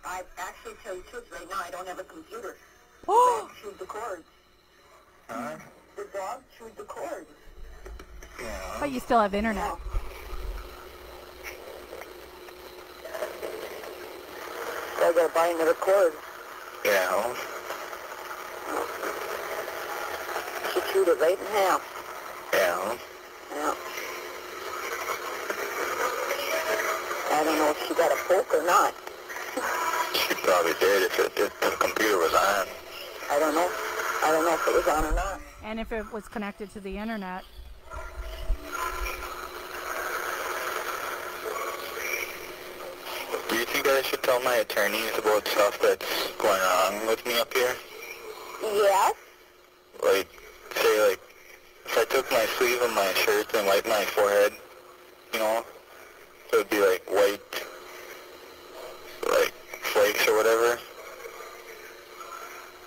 I actually tell you the truth, right now I don't have a computer. The Oh! dog chewed the cords. Huh? The dog chewed the cords. Yeah. But you still have internet. So I gotta buy another cord. Yeah. She chewed it right in half. Yeah. Yeah. I don't know if she got a poke or not. She probably did if the computer was on. I don't know. I don't know if it was on or not. And if it was connected to the internet. Do you think I should tell my attorneys about stuff that's going on with me up here? Yes. Like, say, like, if I took my sleeve of my shirt and wiped my forehead, you know, it would be like white, like flakes or whatever.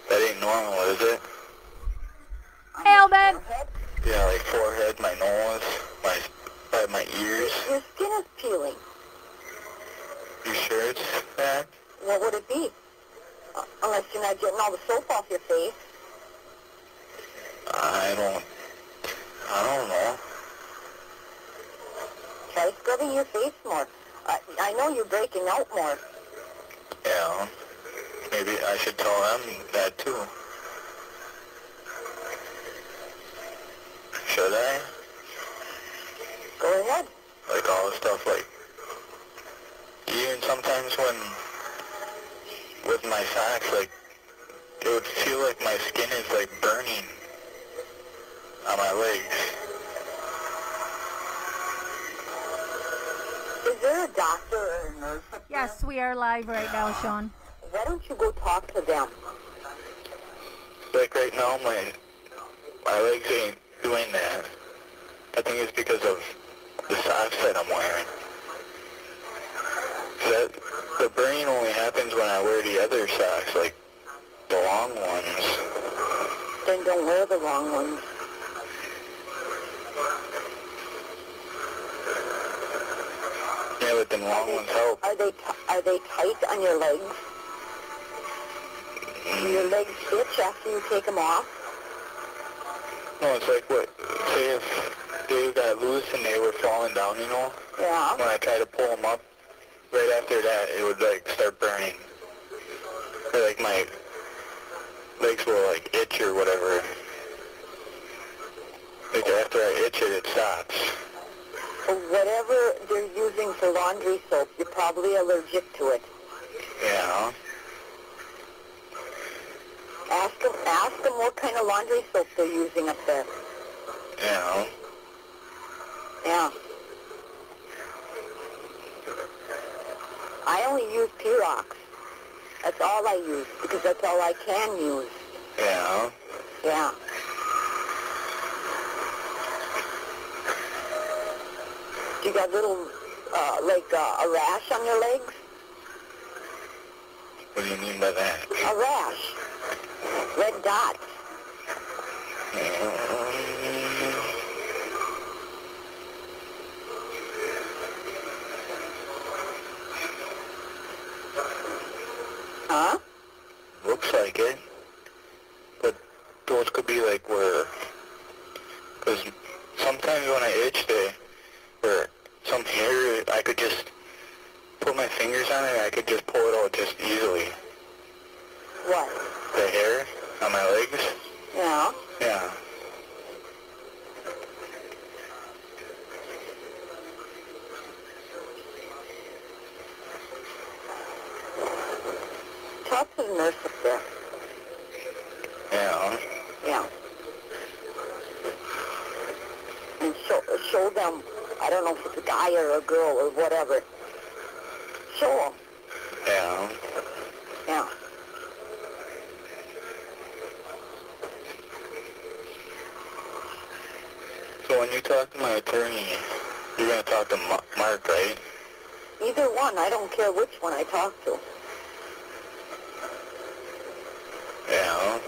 That ain't normal, is it? Alvin! Yeah, like forehead, my nose, my ears. Your skin is peeling. You sure it's that? What would it be? Unless you're not getting all the soap off your face. I don't know. Try scrubbing your face more. I know you're breaking out more. Yeah. Maybe I should tell them that too. Should I? Go ahead. Like all the stuff, like, even sometimes when, with my socks, like, it would feel like my skin is, like, burning on my legs. Is there a doctor or a nurse up there? Yes, we are live right now, Sean. Why don't you go talk to them? Like, right now, my legs ain't doing that. I think it's because of the socks that I'm wearing. The burning only happens when I wear the other socks, like the long ones. Then don't wear the wrong ones. Yeah, but them long ones help. Are they tight on your legs? Do your legs itch after you take them off? No, it's like what, say if they got loose and they were falling down, you know? Yeah. When I try to pull them up, right after that, it would, like, start burning. Or, like, my legs will, like, itch or whatever. Like, after I itch it, it stops. Whatever they're using for laundry soap, you're probably allergic to it. Yeah. Ask them what kind of laundry soap they're using up there. Yeah. Yeah. I only use Purox. That's all I use, because that's all I can use. Yeah. Yeah. You got little, a rash on your legs? What do you mean by that? A rash. Red dots. Huh? Looks like it. But those could be like where... Because sometimes when I itch, or some hair, I could just put my fingers on it and I could just pull it out just easily. What? The hair on my legs? Yeah. Yeah. Talk to the nurse up there. Yeah. Yeah. And show them, I don't know if it's a guy or a girl or whatever. Show them. Yeah. Yeah. So when you talk to my attorney, you're going to talk to Mark, right? Either one. I don't care which one I talk to. Yeah.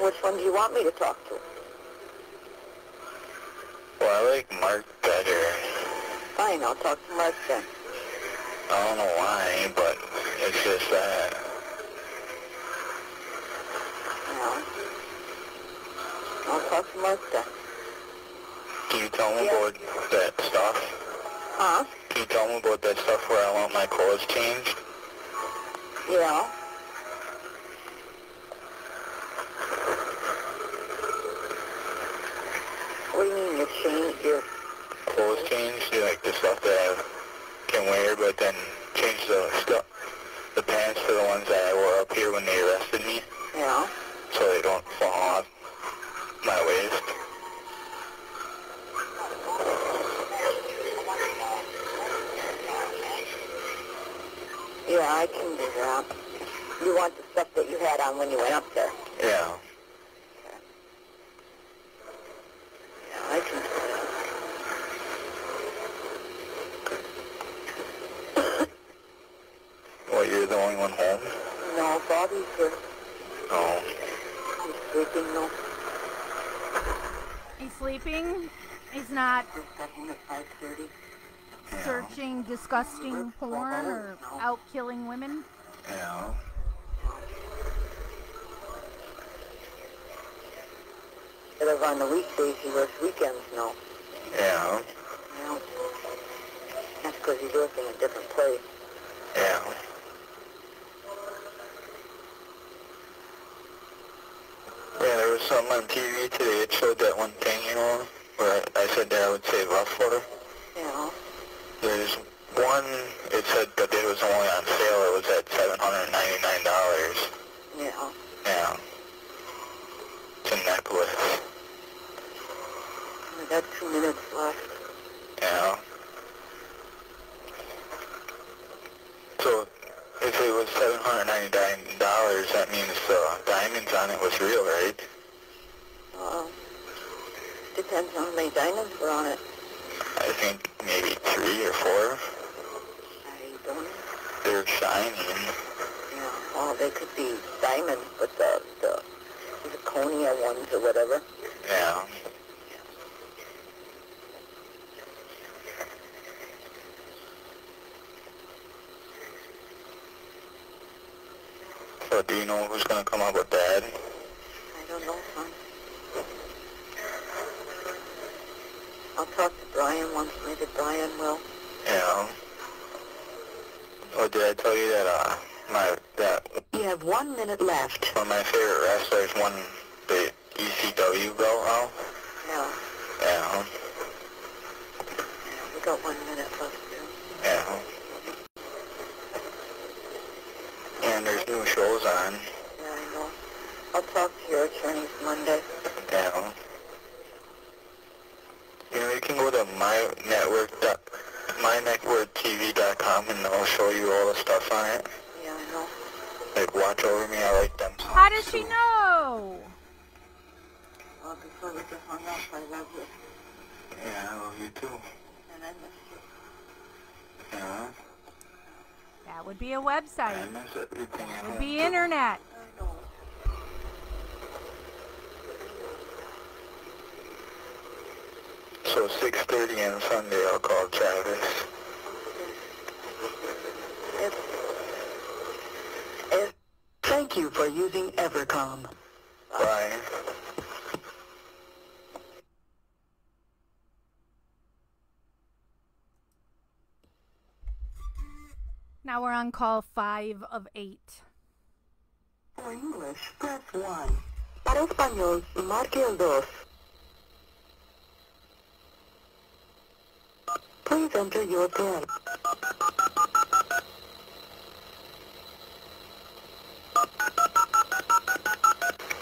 Which one do you want me to talk to? Well, I like Mark better. Fine, I'll talk to Mark then. I don't know why, but it's just that. Yeah. I'll talk to Mark then. Can you tell me about that stuff? Huh? Can you tell me about that stuff where I want my clothes changed? Yeah. What do you mean you change your... Clothes changed? Like the stuff that I can wear, but then change the pants to the ones that I wore up here when they arrested me, Yeah. so they don't fall off my waist. Yeah, I can do that. You want the stuff that you had on when you went up there? Yeah. Yeah, I can do that. Well, you're the only one home? No, Bobby's here. Oh. He's sleeping, no. He's sleeping. He's not He's got home at 5:30. searching disgusting porn or out killing women. Yeah. Instead of on the weekdays, he works weekends now. Yeah. Yeah. That's because he's working in a different place. Yeah. Yeah, there was something on TV today. It showed that one thing, where I said that I would save up for it. Yeah. There's one, it said that it was only on sale. It was at $799. Yeah. Yeah. It's a necklace. We got 2 minutes left. Yeah. So, if it was $799, that means the diamonds on it was real, right? Depends on how many diamonds were on it. I think maybe 3 or 4. I don't know. They're shining. Yeah. Well, they could be diamonds, but the zirconia ones or whatever. Yeah. So do you know who's going to come up with that? I don't know, son. I'll talk to Brian once. Maybe Brian will. Yeah. Oh, did I tell you that, You have 1 minute left. one of my favorite wrestlers won the ECW belt now? Yeah. Yeah. got 1 minute left here. Yeah. And there's new shows on. Yeah, I know. I'll talk to your attorneys Monday. Yeah. You know, you can go to mynetworktv.com and they'll show you all the stuff on it. Yeah, I know. Like Watch Over Me, I like them songs. How does she too. know? Well, before we get hung up, I love you. Yeah, I love you too. And I miss you. Yeah. That would be a I website. miss everything. It would be internet. I know. So 6:30 on Sunday, I'll call Travis. Thank you for using Evercom. Bye. Now we're on call 5 of 8. For English, press 1. Para español, marque el 2. Please enter your PIN.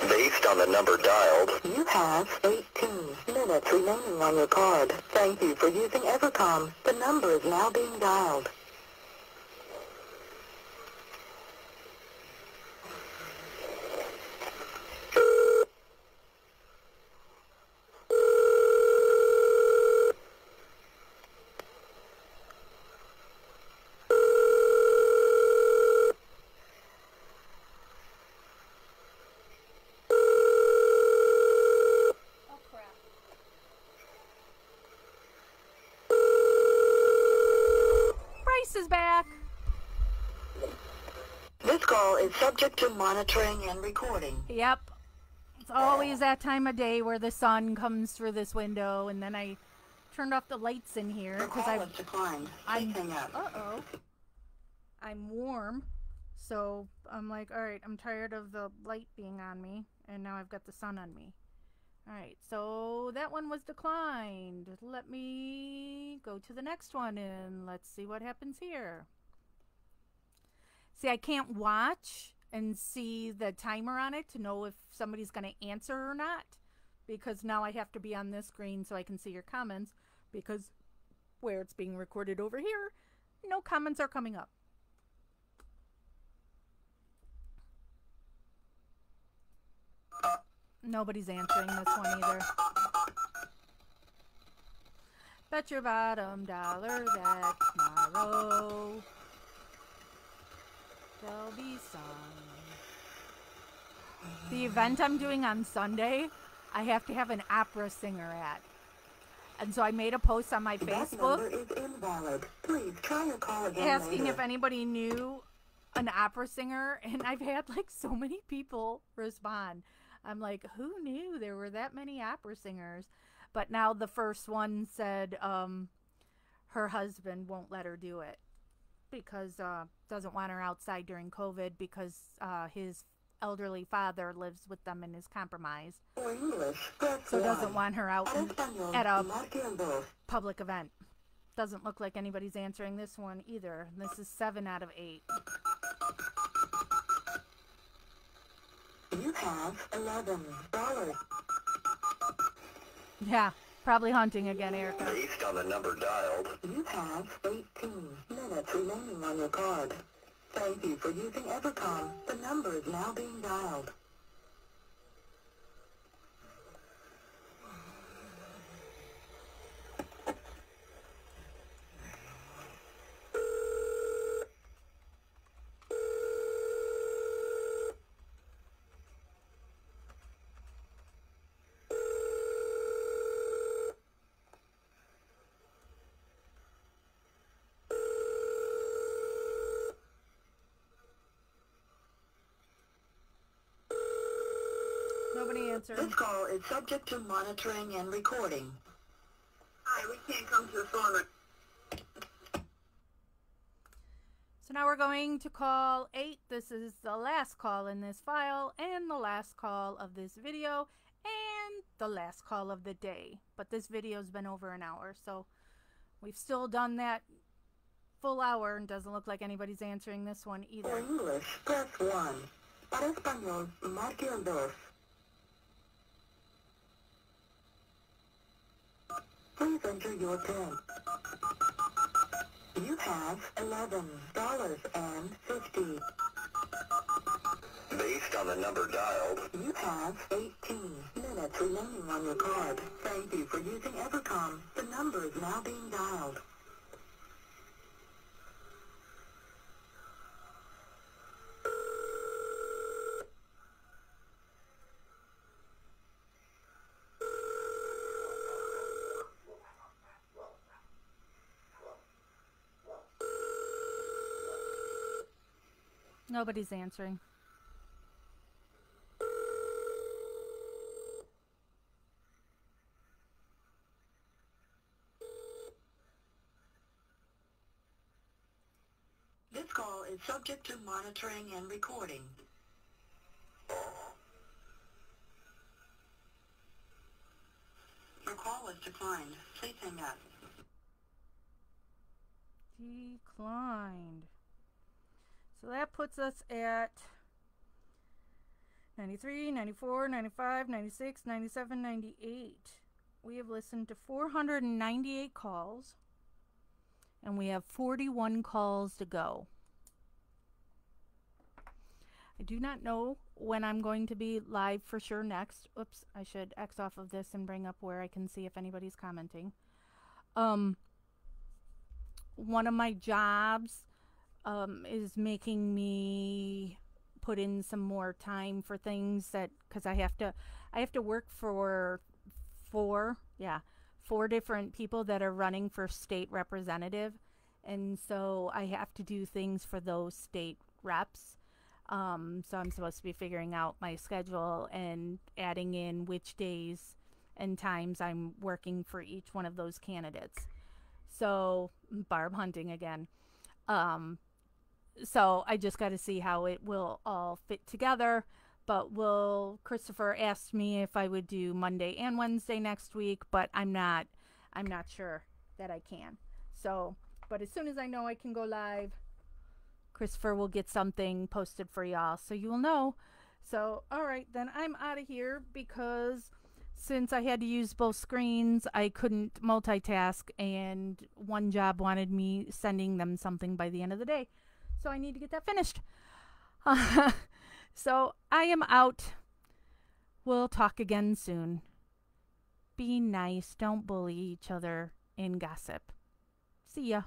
Based on the number dialed, You have 18 minutes remaining on your card. Thank you for using Evercom. The number is now being dialed. Oh, crap. Bryce is back. This call is subject to monitoring and recording. Yep. It's always that time of day where the sun comes through this window, and then I turned off the lights in here The because call is declined. Please hang up. Uh-oh. I'm warm, so I'm like, all right, I'm tired of the light being on me, and now I've got the sun on me. All right, so that one was declined. Let me go to the next one, and let's see what happens here. See, I can't watch and see the timer on it to know if somebody's going to answer or not, because now I have to be on this screen so I can see your comments, because where it's being recorded over here, no comments are coming up. Nobody's answering this one either. Bet your bottom dollar that tomorrow there'll be some. The event I'm doing on Sunday, I have to have an opera singer at. And so I made a post on my That Facebook number is invalid. Please try your call again asking later. if anybody knew an opera singer, and I've had like so many people respond. I'm like, who knew there were that many opera singers? But now the first one said her husband won't let her do it because doesn't want her outside during COVID because his elderly father lives with them and is compromised. For English, press So 1. doesn't want her out Para español, at a marque el 2. public event. Doesn't look like anybody's answering this one either. This is 7 out of 8. You have $11. Yeah, probably hunting again, Erica. based on the number dialed, You have 18 minutes remaining on your card. Thank you for using Evercom. The number is now being dialed. Nobody answered. This call is subject to monitoring and recording. Hi, we can't come to the phone. So now we're going to call 8. This is the last call in this file and the last call of this video and the last call of the day. But this video's been over an hour, so We've still done that full hour and doesn't look like anybody's answering this one either. For English, press 1. Para español, marque el 2. Please enter your PIN. You have $11.50. Based on the number dialed, You have 18 minutes remaining on your card. Thank you for using Evercom. The number is now being dialed. Nobody's answering. This call is subject to monitoring and recording. Your call was declined. Please hang up. Declined. So that puts us at 93, 94, 95, 96, 97, 98. We have listened to 498 calls, and we have 41 calls to go. I do not know when I'm going to be live for sure next. Oops, I should X off of this and bring up where I can see if anybody's commenting. One of my jobs is making me put in some more time for things that, because I have to work for four different people that are running for state representative, and so I have to do things for those state reps. So I'm supposed to be figuring out my schedule and adding in which days and times I'm working for each one of those candidates. So Barb hunting again. So I just got to see how it will all fit together. But Christopher asked me if I would do Monday and Wednesday next week, but I'm not sure that I can. So, but as soon as I know I can go live, Christopher will get something posted for y'all, so you will know. So, all right, then I'm out of here because since I had to use both screens, I couldn't multitask, and one job wanted me sending them something by the end of the day. So I need to get that finished. So I am out. We'll talk again soon. Be nice. Don't bully each other in gossip. See ya.